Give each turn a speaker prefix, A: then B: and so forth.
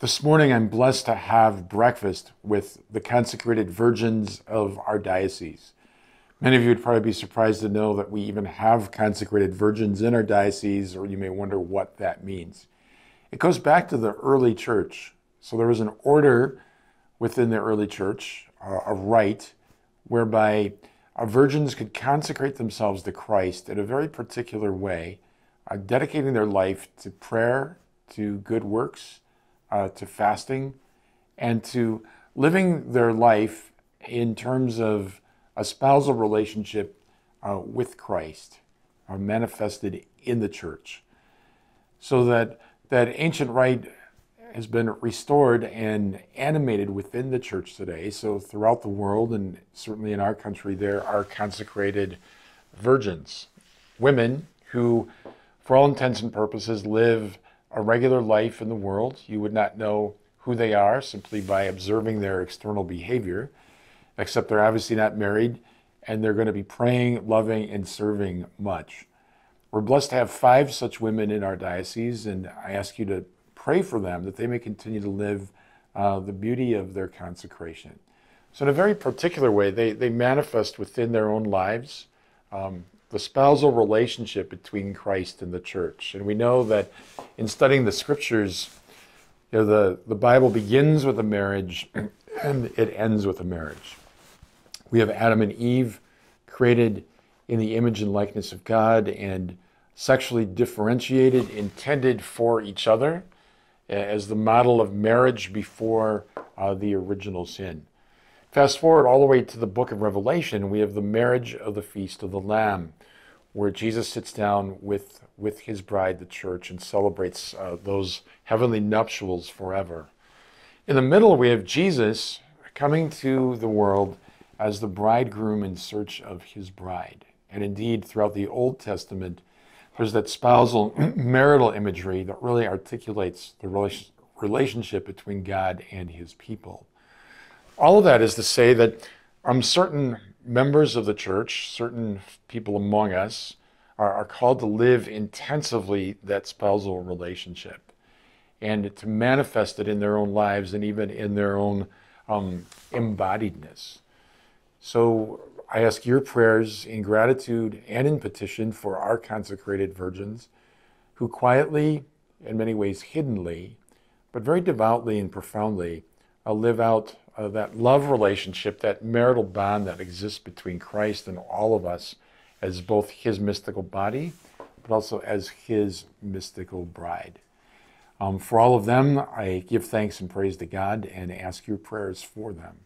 A: This morning, I'm blessed to have breakfast with the consecrated virgins of our diocese. Many of you would probably be surprised to know that we even have consecrated virgins in our diocese, or you may wonder what that means. It goes back to the early church. So there was an order within the early church, a rite, whereby virgins could consecrate themselves to Christ in a very particular way, dedicating their life to prayer, to good works, to fasting, and to living their life in terms of a spousal relationship with Christ, manifested in the church. So that ancient rite has been restored and animated within the church today. So throughout the world, and certainly in our country, there are consecrated virgins, women who, for all intents and purposes, live a regular life in the world. You would not know who they are simply by observing their external behavior, except they're obviously not married, and they're going to be praying, loving, and serving much. We're blessed to have 5 such women in our diocese, and I ask you to pray for them that they may continue to live the beauty of their consecration. So in a very particular way, they manifest within their own lives the spousal relationship between Christ and the church. And we know that in studying the scriptures, the Bible begins with a marriage and it ends with a marriage. We have Adam and Eve created in the image and likeness of God and sexually differentiated, intended for each other as the model of marriage before the original sin. Fast forward all the way to the book of Revelation, we have the marriage of the Feast of the Lamb, where Jesus sits down with his bride, the church, and celebrates those heavenly nuptials forever. In the middle, we have Jesus coming to the world as the bridegroom in search of his bride. And indeed, throughout the Old Testament, there's that spousal marital imagery that really articulates the relationship between God and his people. All of that is to say that certain members of the church, certain people among us, are called to live intensively that spousal relationship and to manifest it in their own lives and even in their own embodiedness. So I ask your prayers in gratitude and in petition for our consecrated virgins who quietly, in many ways hiddenly, but very devoutly and profoundly live out that love relationship, that marital bond that exists between Christ and all of us as both his mystical body, but also as his mystical bride. For all of them, I give thanks and praise to God and ask your prayers for them.